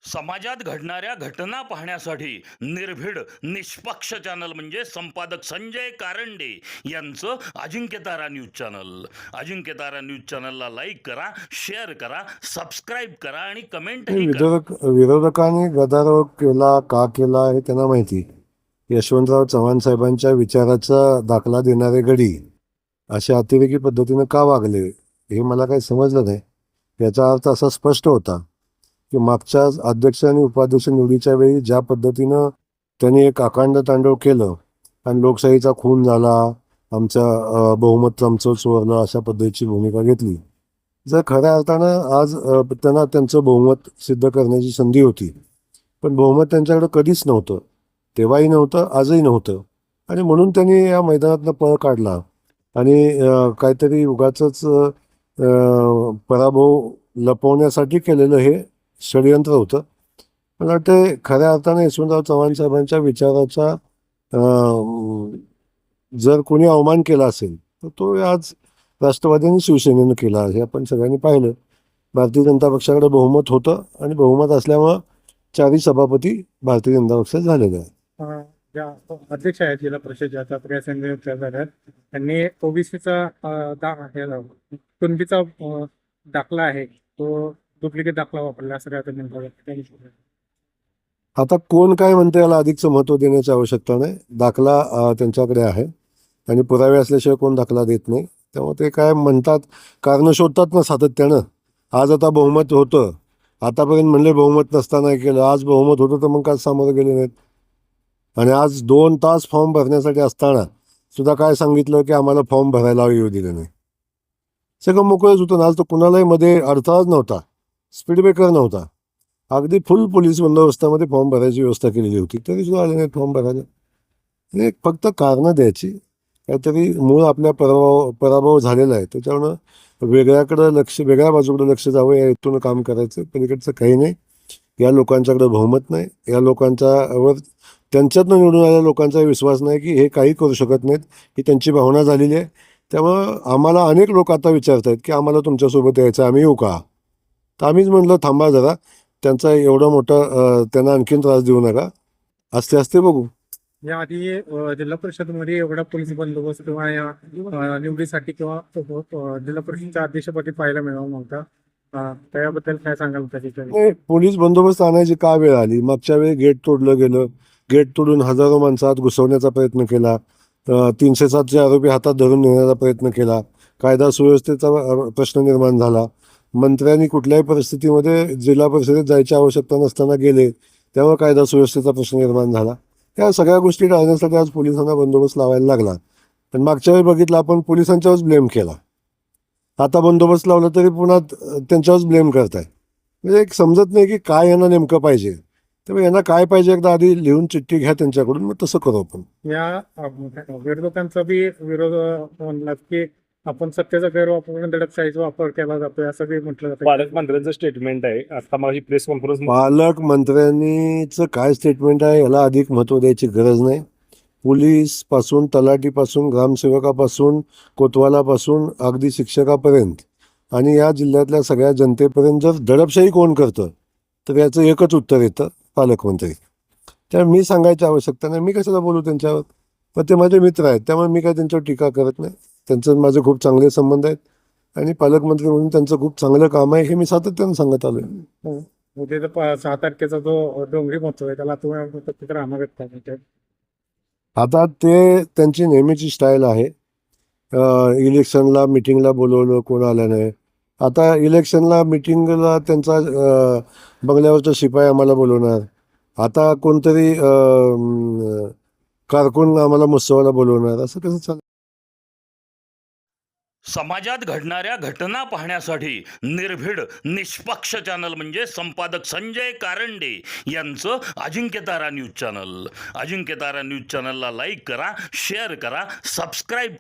समाजात घडणाऱ्या घटना पाहण्यासाठी निर्भीड निष्पक्ष चॅनल म्हणजे संपादक संजय कारंडे यांचं Ajinkyatara news channel. Ajinkyatara news चॅनलला लाईक करा, शेअर करा, सबस्क्राईब करा आणि कमेंटही करा. विरोधकांनी गदारोळ केला का केला हे त्यांना माहिती. यशवंतराव चव्हाण साहेबांच्या विचाराचा दाखला देणारे गडी अशा अतिरेकी पद्धतीनं का वागले हे मला काही समजलं नाही. याचा अर्थ असा स्पष्ट होता की मागच्या अध्यक्ष आणि उपाध्यक्ष निवडीच्या वेळी ज्या पद्धतीनं त्यांनी एक अखंड तांडव केलं आणि लोकशाहीचा खून झाला, आमचं बहुमत आमचं चोरलं, अशा पद्धतीची भूमिका घेतली. जर खऱ्या अर्थानं आज त्यांना त्यांचं बहुमत सिद्ध करण्याची संधी होती, पण बहुमत त्यांच्याकडे कधीच नव्हतं, तेव्हाही नव्हतं, आजही नव्हतं. आणि म्हणून त्यांनी या मैदानातनं पळ काढला आणि काहीतरी उगाचच पराभव लपवण्यासाठी केलेलं हे षडयंत्र होतं. मला वाटतं खऱ्या अर्थानं यशवंतराव चव्हाण साहेबांच्या विचाराचा जर कोणी अवमान केला असेल तर तो आज राष्ट्रवादी आणि शिवसेनेनं केला हे आपण सगळ्यांनी पाहिलं. भारतीय जनता पक्षाकडे बहुमत होतं आणि बहुमत असल्यामुळं 4ही सभापती भारतीय जनता पक्षात झालेले आहेत. ज्या अध्यक्ष आहेत जिल्हा परिषदेच्या प्रिया झाल्यात त्यांनी ओबीसीचा कुणबीचा दाखला आहे तो डुप्लिकेट दाखला वापरला असं काय. आता कोण काय म्हणतं याला अधिकचं महत्त्व देण्याची आवश्यकता नाही. दाखला त्यांच्याकडे आहे आणि पुरावे असल्याशिवाय कोण दाखला देत नाही. त्यामुळे ते काय म्हणतात, कारणं शोधतात ना सातत्यानं. आज आता बहुमत होतं, आतापर्यंत म्हणले बहुमत नसताना केलं, आज बहुमत होतं तर मग काय सामोरं गेले नाहीत. आणि आज 2 तास फॉर्म भरण्यासाठी असताना सुद्धा काय सांगितलं की आम्हाला फॉर्म भरायला येऊ दिलं नाही. सगळं मोकळंच होतं. आज तर कुणालाही मध्ये अडथळाच नव्हता, स्पीड ब्रेकर नव्हता. अगदी फुल पोलीस बंदोबस्तामध्ये फॉर्म भरायची व्यवस्था केलेली होती, तरी सुद्धा आले नाहीत फॉर्म भरायला. एक फक्त कारणं द्यायची. काहीतरी मूळ आपल्या पराभव झालेला आहे त्याच्यामुळं वेगळ्या बाजूकडे लक्ष जावं या हेतून काम करायचं. पलीकडचं काही नाही. या लोकांच्याकडे बहुमत नाही, या लोकांच्यावर त्यांच्यातनं निवडून आलेल्या लोकांचा विश्वास नाही की हे काही करू शकत नाहीत, ही त्यांची भावना झालेली आहे. त्यामुळं आम्हाला अनेक लोक आता विचारत आहेत की आम्हाला तुमच्यासोबत यायचं, आम्ही येऊ का. तर आम्हीच म्हटलं थांबा जरा, त्यांचा एवढं मोठं त्यांना आणखीन त्रास देऊ नका, असते असते बघू. याआधी जिल्हा परिषदमध्ये एवढा पोलीस बंदोबस्त किंवा या निवडीसाठी किंवा जिल्हा परिषदच्या अध्यक्षपदी पाहायला मिळाला नव्हता. त्याबद्दल काय सांगाल त्याची? पोलीस बंदोबस्त आणायची का वेळ आली? मागच्या वेळी गेट तोडलं गेलं, गेट तोडून हजारो माणसं आत घुसवण्याचा प्रयत्न केला, 307चे आरोपी हातात धरून नेण्याचा प्रयत्न केला, कायदा सुव्यवस्थेचा प्रश्न निर्माण झाला. मंत्र्यांनी कुठल्याही परिस्थितीमध्ये जिल्हा परिषदेत जायची आवश्यकता नसताना गेले, त्यामुळे कायदा सुव्यवस्थेचा प्रश्न निर्माण झाला. या सगळ्या गोष्टी टाळण्यासाठी आज पोलिसांना बंदोबस्त लावायला लागला. पण मागच्या वेळी बघितलं आपण पोलिसांच्यावरच ब्लेम केला, आता बंदोबस्त लावला तरी पुन्हा त्यांच्यावरच ब्लेम करताय. म्हणजे एक समजत नाही की काय यांना नेमकं पाहिजे. त्यामुळे यांना काय पाहिजे एकदा आधी लिहून चिठ्ठी घ्या त्यांच्याकडून, मग तसं करू आपण. या विरोधकांचा बी विरोध म्हणला की आपण सत्तेचा गैरवापर दडपशाहीचा वापर केला जातोय असं बी म्हटलं जातं. पालकमंत्र्यांचं स्टेटमेंट आहे आता माझी प्रेस कॉन्फरन्स. पालकमंत्र्यांनीचं काय स्टेटमेंट आहे याला अधिक महत्त्व द्यायची गरज नाही. पोलीस पासून, तलाठीपासून, ग्रामसेवकापासून, कोतवालापासून, अगदी शिक्षकापर्यंत आणि या जिल्ह्यातल्या सगळ्या जनतेपर्यंत जर दडपशाही कोण करतं तर याचं एकच उत्तर येतं, पालकमंत्री. त्यामुळे मी सांगायची आवश्यकता नाही, मी कशाला बोलू त्यांच्यावर. पण ते माझे मित्र आहेत त्यामुळे मी काय त्यांच्यावर टीका करत नाही. त्यांचं माझे खूप चांगले संबंध आहेत आणि पालकमंत्री म्हणून त्यांचं खूप चांगलं काम आहे हे मी सातत्यानं सांगत आलो आहे. उद्या 6 तारखेचा जो डोंगरी महोत्सव आहे त्याला तुम्ही तिथे राहणार आहेत का? आता ते त्यांची नेहमीची स्टाईल आहे. इलेक्शनला मिटिंगला बोलवलं, कोण आलं नाही. आता इलेक्शनला मिटिंगला त्यांचा बंगल्यावरचा शिपाई आम्हाला बोलवणार, आता कोणतरी कारकून आम्हाला महोत्सवाला बोलवणार, असं कसं चालेल? समाजात घडणाऱ्या घटना पाहण्यासाठी निर्भीड निष्पक्ष चॅनल म्हणजे संपादक संजय कारंडे यांचं Ajinkyatara news channel. Ajinkyatara news चॅनलला लाईक करा, शेअर करा, सबस्क्राईब